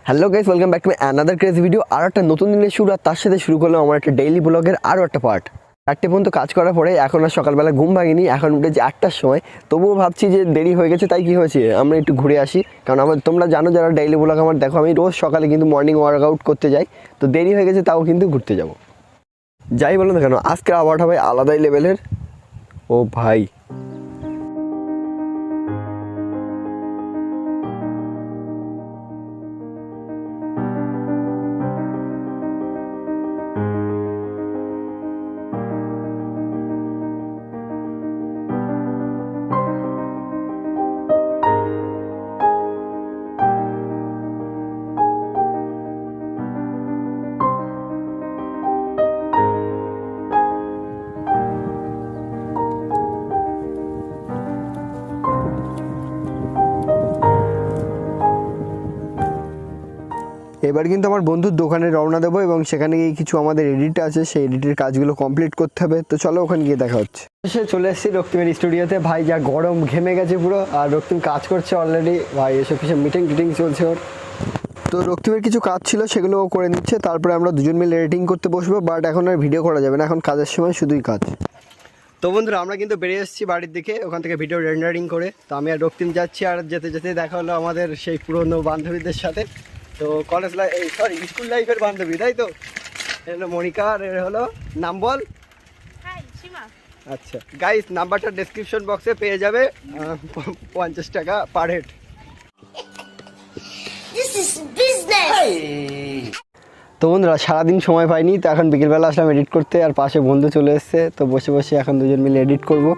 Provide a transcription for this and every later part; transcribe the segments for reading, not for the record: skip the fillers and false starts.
Hello guys, welcome back to my another crazy video. আর একটা নতুন দিনের শুরু, আর তার সাথে শুরু করলাম আমার একটা ডেইলি ব্লগের আরও একটা পার্ট। 4টে পর্যন্ত কাজ করার পরে এখন আর সকালবেলা ঘুম ভাঙিনি, এখন উঠেছি 8টার সময়। তবুও ভাবছি যে দেরি হয়ে গেছে, তাই কি হয়েছে আমরা একটু ঘুরে আসি। কারণ তোমরা জানো যারা ডেইলি ব্লগ আমার দেখো, আমি রোজ সকালে কিন্তু মর্নিং ওয়ার্কআউট করতে যাই। তো দেরি হয়ে গেছে, তাও কিন্তু ঘুরতে যাব। যাই বলো না কেন, আজকের আবহাওয়াটা হবে আলাদাই লেভেলের। ও ভাই, এবার কিন্তু আমার বন্ধুর দোকানে রওনা দেবো এবং সেখানে গিয়ে কিছু আমাদের এডিট আছে, সেই এডিটের কাজগুলো কমপ্লিট করতে হবে। তো চলো ওখানে গিয়ে দেখা হচ্ছে। এসে চলে এসেছি রক্তিমের স্টুডিওতে। ভাই যা গরম, ঘেমে গেছে পুরো। আর রক্তিম কাজ করছে অলরেডি। ভাই এসব কিছু মিটিং টিটিং চলছে ওর। তো রক্তিমের কিছু কাজ ছিল, সেগুলো ও করে নিচ্ছে। তারপরে আমরা দুজন মিলে এডিটিং করতে বসবো। বাট এখন আর ভিডিও করা যাবে না, এখন কাজের সময় শুধুই কাজ। তো বন্ধুরা, আমরা কিন্তু বেরিয়ে এসেছি বাড়ির দিকে, ওখান থেকে ভিডিও রেন্ডারিং করে। তো আমি আর রক্তিম যাচ্ছি, আর যেতে যেতে দেখা হলো আমাদের সেই পুরনো বান্ধবীদের সাথে। তো কলেজ লাইফ, সরি স্কুল লাইফের বান্ধবী, তাই তো? এটা মনিকা, আর এর হলো নাম বল। আচ্ছা গাইস, নাম্বারটা ডেসক্রিপশন বক্সে পেয়ে যাবে। 50 টাকা পার হেড। তো বন্ধুরা, সারাদিন সময় পাইনি, তো এখন বিকেলবেলা আসলাম এডিট করতে। আর পাশে বন্ধু চলে এসছে, তো বসে বসে এখন দুজন মিলে এডিট করব।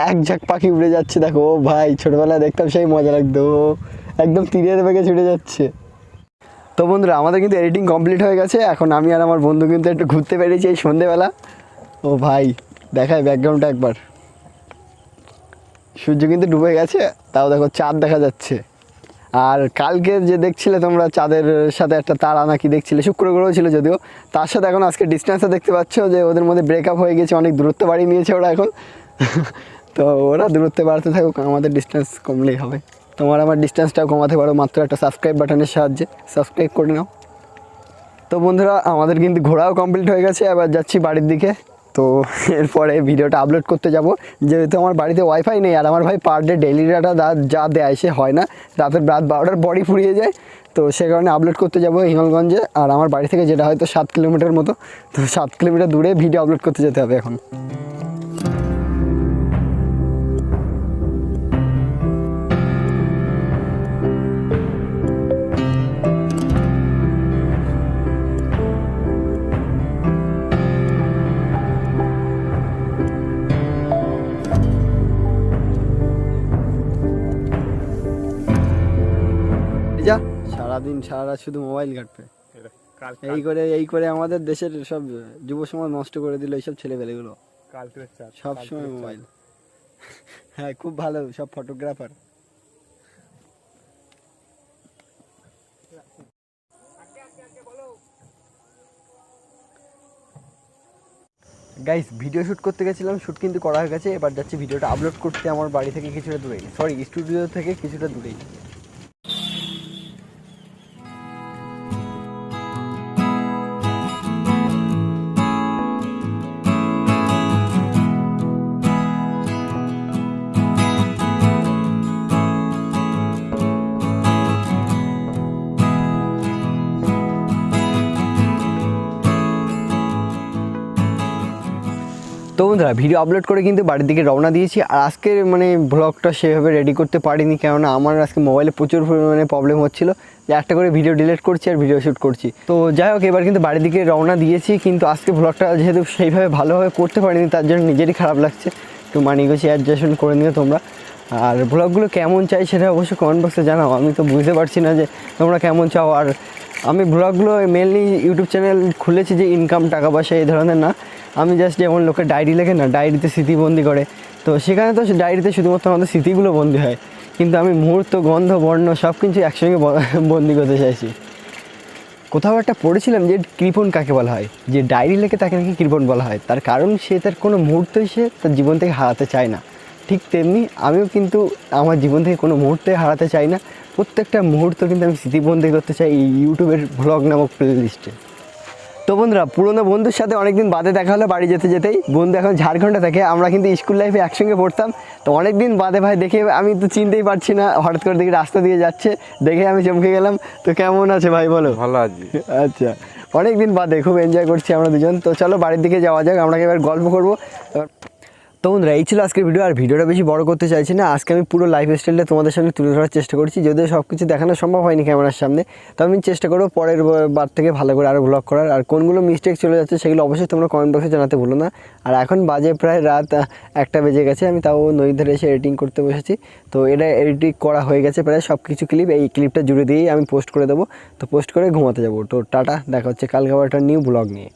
এক ঝাঁক পাখি উড়ে যাচ্ছে, দেখো। ও ভাই, ছোটবেলায় দেখতাম, সেই মজা লাগতো। একদম তীরের বেগে ছুটে যাচ্ছে। তো বন্ধুরা, আমাদের কিন্তু এডিটিং কমপ্লিট হয়ে গেছে। এখন আমি আর আমার বন্ধু কিন্তু একটু ঘুরতে পেরেছি এই সন্ধেবেলা। ও ভাই, দেখায় ব্যাকগ্রাউন্ডটা একবার। সূর্য কিন্তু ডুবে গেছে, তাও দেখো চাঁদ দেখা যাচ্ছে। আর কালকে যে দেখছিলে তোমরা, চাঁদের সাথে একটা তারা নাকি দেখছিলে, শুক্র গ্রহ ছিল যদিও। তার সাথে এখন আজকে ডিস্টেন্সে দেখতে পাচ্ছ যে ওদের মধ্যে ব্রেকআপ হয়ে গেছে, অনেক দূরত্ব বাড়িয়ে নিয়েছে ওরা এখন। তো ওরা দূরত্বে বাড়তে থাকুক, আমাদের ডিস্টেন্স কমলেই হবে। তোমার আমার ডিস্টেন্সটাও কমাতে পারো মাত্র একটা সাবস্ক্রাইব বাটনের সাহায্যে। সাবস্ক্রাইব করে নাও। তো বন্ধুরা, আমাদের কিন্তু ঘোরাও কমপ্লিট হয়ে গেছে, এবার যাচ্ছি বাড়ির দিকে। তো এরপরে ভিডিওটা আপলোড করতে যাব, যেহেতু আমার বাড়িতে ওয়াইফাই নেই। আর আমার ভাই পার ডে ডেইলি ডাটা যা দেয় সে হয় না, রাতের রাত 12টার পরই ফুরিয়ে যায়। তো সে কারণে আপলোড করতে যাব হিঙ্গলগঞ্জে। আর আমার বাড়ি থেকে যেটা হয়তো 7 কিলোমিটার মতো, তো 7 কিলোমিটার দূরে ভিডিও আপলোড করতে যেতে হবে এখন। যা সারাদিন সারা রাত শুধু মোবাইল ঘাটবে। এই করে আমাদের দেশের সব যুব সমাজ নষ্ট করে দিল এইসব ছেলেপেলেগুলো। সব সময় মোবাইল। হ্যাঁ, খুব ভালো সব ফটোগ্রাফার। গাইস, ভিডিও শ্যুট করতে গেছিলাম, শ্যুট কিন্তু করা হয়ে গেছে। এবার যাচ্ছি ভিডিওটা আপলোড করতে আমার বাড়ি থেকে কিছুটা দূরেই, সরি স্টুডিও থেকে কিছুটা দূরেই। তো বন্ধুরা, ভিডিও আপলোড করে কিন্তু বাড়ির দিকে রওনা দিয়েছি। আর আজকের ব্লগটা সেভাবে রেডি করতে পারিনি, কেননা আমার আজকে মোবাইলে প্রচুর পরিমাণে প্রবলেম হচ্ছিল, যে একটা করে ভিডিও ডিলিট করছি আর ভিডিও শ্যুট করছি। তো যাই হোক, এবার কিন্তু বাড়ির দিকে রওনা দিয়েছি। কিন্তু আজকে ব্লগটা যেহেতু সেইভাবে ভালোভাবে করতে পারিনি, তার জন্য নিজেরই খারাপ লাগছে। একটু মানি গুছিয়ে অ্যাডজাস্টমেন্ট করে নিও তোমরা। আর ব্লগগুলো কেমন চাই সেটা অবশ্যই কমেন্ট বক্সে জানাও। আমি তো বুঝতে পারছি না যে তোমরা কেমন চাও। আর আমি ব্লগগুলো মেনলি ইউটিউব চ্যানেল খুলেছি যে ইনকাম, টাকা পয়সা এই ধরনের না। আমি জাস্ট যেমন লোকে ডায়েরি লেখে না, ডায়েরিতে স্মৃতিবন্দি করে, তো সেখানে তো ডায়েরিতে শুধুমাত্র আমাদের স্মৃতিগুলো বন্দি হয়, কিন্তু আমি মুহূর্ত, গন্ধ, বর্ণ সব কিছু একসঙ্গে বন্দি করতে চাইছি। কোথাও একটা পড়েছিলাম যে কৃপণ কাকে বলা হয়, যে ডায়েরি লেখে তাকে নাকি কৃপণ বলা হয়, তার কারণ সে তার কোনো মুহূর্তই সে তার জীবন থেকে হারাতে চায় না। ঠিক তেমনি আমিও কিন্তু আমার জীবন থেকে কোনো মুহূর্তে হারাতে চাই না। প্রত্যেকটা মুহূর্ত কিন্তু আমি স্মৃতিবন্দি করতে চাই এই ইউটিউবের ভ্লগ নামক প্লে লিস্টে। তো বন্ধুরা, পুরোনো বন্ধুর সাথে অনেকদিন বাদে দেখা হলো বাড়ি যেতে যেতেই। বন্ধু এখন ঝাড়খণ্ডে থাকে, আমরা কিন্তু স্কুল লাইফে একসঙ্গে পড়তাম। তো অনেক দিন বাদে ভাই দেখে আমি তো চিনতেই পারছি না, হঠাৎ করে দেখি রাস্তা দিয়ে যাচ্ছে, দেখে আমি চমকে গেলাম। তো কেমন আছে ভাই বলো? ভালো আছি। আচ্ছা, অনেক দিন বাদে খুব এনজয় করছি আমরা দুজন। তো চলো বাড়ির দিকে যাওয়া যাক, আমরা এবার গল্প করবো। তো বন্ধুরা, এই ছিল আজকের ভিডিও। আর ভিডিওটা বেশি বড় করতে চাইছি না, আজকে আমি পুরো লাইফ স্টাইলটা তোমাদের সামনে তুলে ধরার চেষ্টা করছি। যদিও সব কিছু দেখানো সম্ভব হয়নি ক্যামেরার সামনে, তো আমি চেষ্টা করবো পরের বার থেকে ভালো করে আরও ব্লগ করার। আর কোনগুলো মিস্টেক চলে যাচ্ছে সেগুলো অবশ্যই তোমরা কমেন্ট বক্সে জানাতে ভুলো না। আর এখন বাজে প্রায় রাত 1টা বেজে গেছে, আমি তাও নদী ধারে এসে এডিটিং করতে বসেছি। তো এটা এডিটিং করা হয়ে গেছে প্রায় সব কিছু ক্লিপ, এই ক্লিপটা জুড়ে দিয়েই আমি পোস্ট করে দেবো। তো পোস্ট করে ঘুমাতে যাবো। তো টাটা, দেখা হচ্ছে কালকে আবার একটা নিউ ব্লগ নিয়ে।